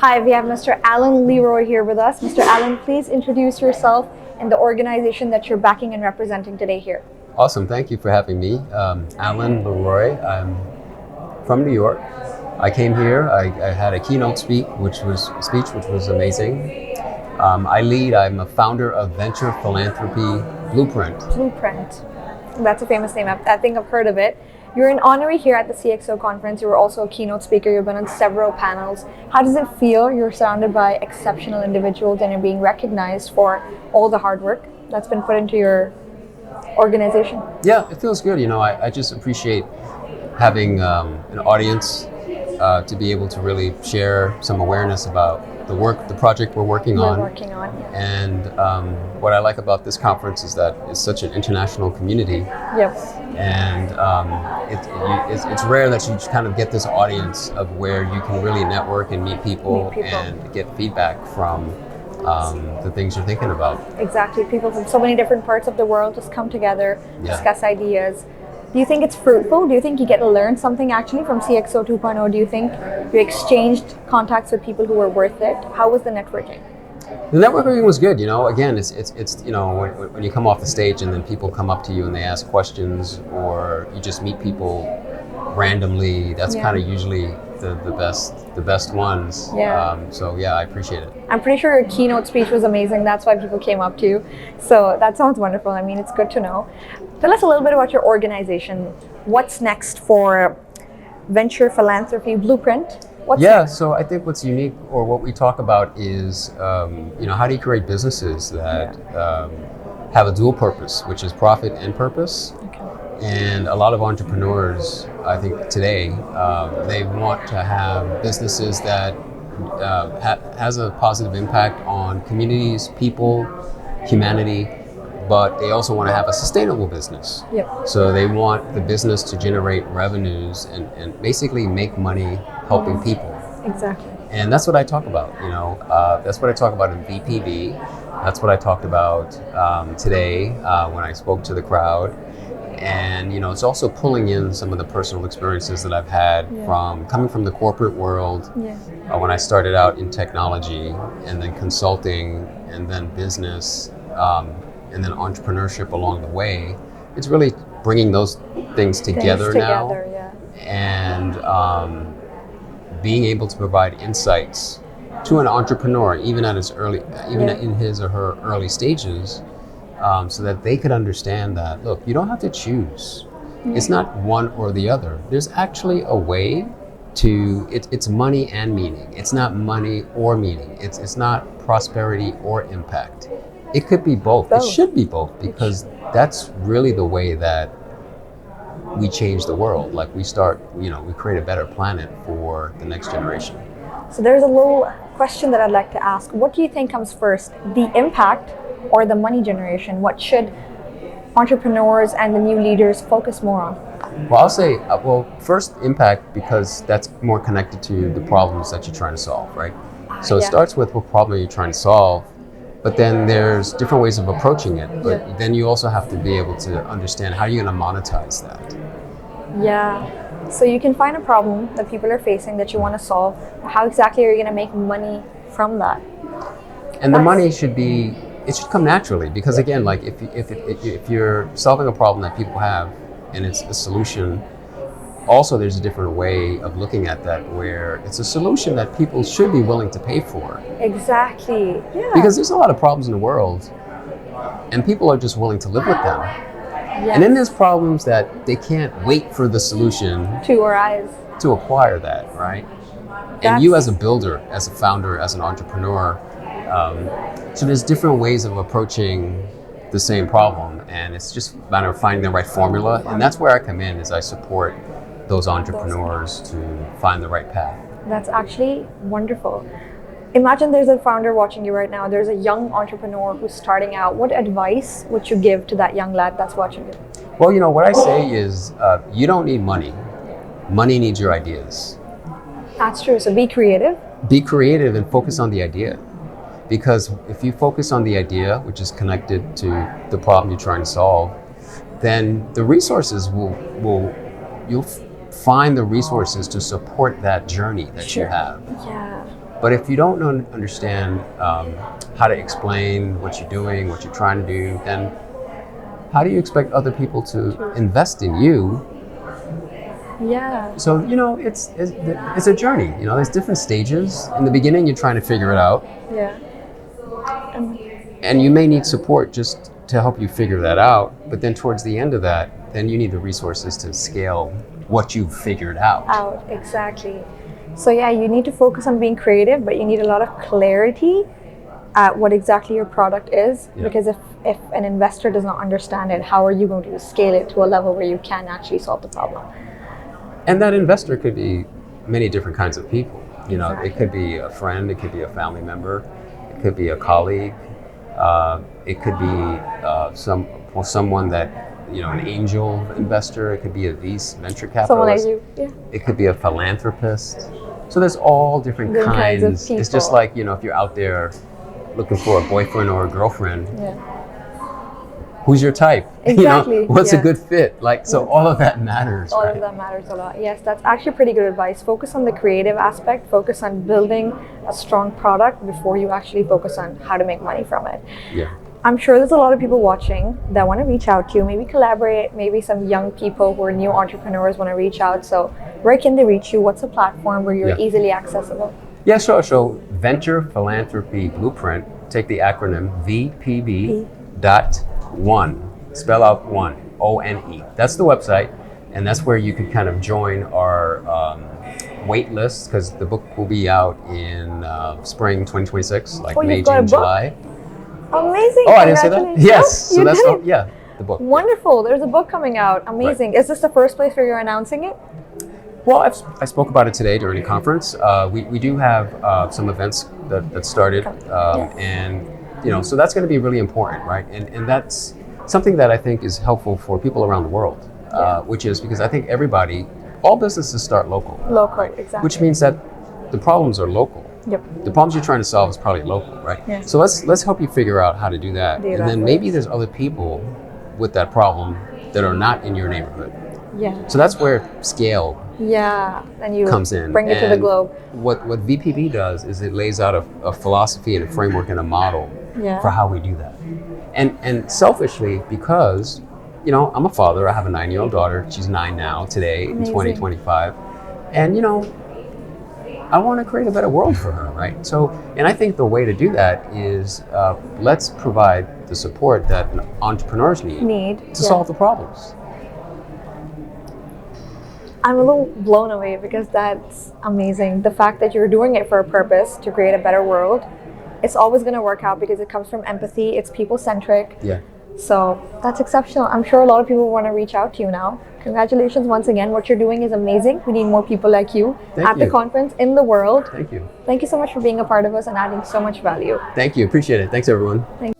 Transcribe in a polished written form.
Hi, we have Mr. Alain Leroy here with us. Mr. Alain, please introduce yourself and the organization that you're backing and representing today here. Awesome, thank you for having me. Alain Leroy, I'm from New York. I came here, I had a keynote speech, which was amazing. I'm a founder of Venture Philanthropy Blueprint. Blueprint. That's a famous name. I think I've heard of it. You're an honoree here at the CXO conference. You were also a keynote speaker. You've been on several panels. How does it feel? You're surrounded by exceptional individuals and you're being recognized for all the hard work that's been put into your organization. Yeah, it feels good. I just appreciate having an audience to be able to really share some awareness about the project we're working on. And what I like about this conference is that it's such an international community. Yep. And it's rare that you kind of get this audience of where you can really network and meet people. And get feedback from the things you're thinking about. Exactly. People from so many different parts of the world just come together, discuss ideas. Do you think it's fruitful? Do you think you get to learn something actually from CXO 2.0? Do you think you exchanged contacts with people who were worth it? How was the networking? The networking was good. Again, it's when you come off the stage and then people come up to you and they ask questions, or you just meet people randomly. That's kind of usually the best ones. So I appreciate it. I'm pretty sure your keynote speech was amazing. That's why people came up to you. So that sounds wonderful. I mean, it's good to know. Tell us a little bit about your organization. What's next for Venture Philanthropy Blueprint? So I think what's unique, or what we talk about, is how do you create businesses that have a dual purpose, which is profit and purpose. And a lot of entrepreneurs, I think today, they want to have businesses that has a positive impact on communities, people, humanity, but they also want to have a sustainable business. So they want the business to generate revenues and basically make money helping people. Exactly. And that's what I talk about. That's what I talk about in VPB. That's what I talked about today when I spoke to the crowd. And it's also pulling in some of the personal experiences that I've had from coming from the corporate world. When I started out in technology, and then consulting, and then business, and then entrepreneurship along the way. It's really bringing those things together now, and being able to provide insights to an entrepreneur, even in his or her early stages. So that they could understand that, look, you don't have to choose. It's not one or the other. There's actually a way to, it's money and meaning. It's not money or meaning. It's not prosperity or impact. It could be both. It should be both, because that's really the way that we change the world. Like we create a better planet for the next generation. So there's a little question that I'd like to ask. What do you think comes first, the impact or the money generation? What should entrepreneurs and the new leaders focus more on? Well, I'll say, first impact, because that's more connected to the problems that you're trying to solve, right? So it starts with what problem you're trying to solve, but then there's different ways of approaching it. But then you also have to be able to understand how you're going to monetize that. So you can find a problem that people are facing that you want to solve. How exactly are you going to make money from that? And the money should come naturally, because again, like if you're solving a problem that people have and it's a solution, also there's a different way of looking at that, where it's a solution that people should be willing to pay for. Exactly. Because there's a lot of problems in the world and people are just willing to live with them. And then there's problems that they can't wait for the solution to arise to acquire that, right? And you as a builder, as a founder, as an entrepreneur, so there's different ways of approaching the same problem, and it's just a matter of finding the right formula. And that's where I come in, is I support those entrepreneurs to find the right path. That's actually wonderful. Imagine there's a founder watching you right now. There's a young entrepreneur who's starting out. What advice would you give to that young lad that's watching you? Well, what I say is you don't need money. Money needs your ideas. That's true. So be creative. Be creative and focus on the idea. Because if you focus on the idea, which is connected to the problem you're trying to solve, then the resources you'll find the resources to support that journey that you have. Yeah. But if you don't understand how to explain what you're doing, what you're trying to do, then how do you expect other people to invest in you? Yeah. So, it's a journey. There's different stages. In the beginning, you're trying to figure it out. Yeah. And you may need support just to help you figure that out. But then towards the end of that, then you need the resources to scale what you've figured out. Exactly. So yeah, you need to focus on being creative, but you need a lot of clarity at what exactly your product is. Yeah. Because if an investor does not understand it, how are you going to scale it to a level where you can actually solve the problem? And that investor could be many different kinds of people. Exactly. It could be a friend, it could be a family member, it could be a colleague, it could be someone that, an angel investor, it could be a venture capitalist. Someone like you, yeah. It could be a philanthropist. So there's all different kinds. of people. It's just like, if you're out there looking for a boyfriend or a girlfriend, who's your type? Exactly. What's a good fit? So all of that matters. All of that matters a lot. Yes, that's actually pretty good advice. Focus on the creative aspect. Focus on building a strong product before you actually focus on how to make money from it. Yeah. I'm sure there's a lot of people watching that want to reach out to you, maybe collaborate, maybe some young people who are new entrepreneurs want to reach out. So where can they reach you? What's a platform where you're easily accessible? Yeah, sure. So Venture Philanthropy Blueprint, take the acronym VPB.1, spell out one, O-N-E. That's the website, and that's where you can kind of join our wait list, because the book will be out in spring 2026, like May, June, July. Amazing. Oh, I didn't say that? Yes. No, so that's the book. Wonderful. There's a book coming out. Amazing. Right. Is this the first place where you're announcing it? Well, I spoke about it today during the conference. We do have some events that started, and so that's going to be really important, right? And that's something that I think is helpful for people around the world, which is because I think all businesses start local. Local, exactly. Which means that the problems are local. Yep. The problems you're trying to solve is probably local, right? Yeah. So let's help you figure out how to do that. And then maybe there's other people with that problem that are not in your neighborhood. Yeah. So that's where scale and you comes in. Bring it to the globe. What VPB does is it lays out a philosophy and a framework and a model for how we do that. And selfishly, because I'm a father, I have a 9-year-old daughter. She's 9 now, today, in 2025. And I want to create a better world for her, right? So, and I think the way to do that is let's provide the support that entrepreneurs need to solve the problems. I'm a little blown away because that's amazing. The fact that you're doing it for a purpose to create a better world, it's always going to work out because it comes from empathy. It's people-centric. Yeah. So that's exceptional. I'm sure a lot of people want to reach out to you now. Congratulations once again. What you're doing is amazing. We need more people like you at the conference, in the world. Thank you. Thank you so much for being a part of us and adding so much value. Thank you. Appreciate it. Thanks, everyone. Thank you.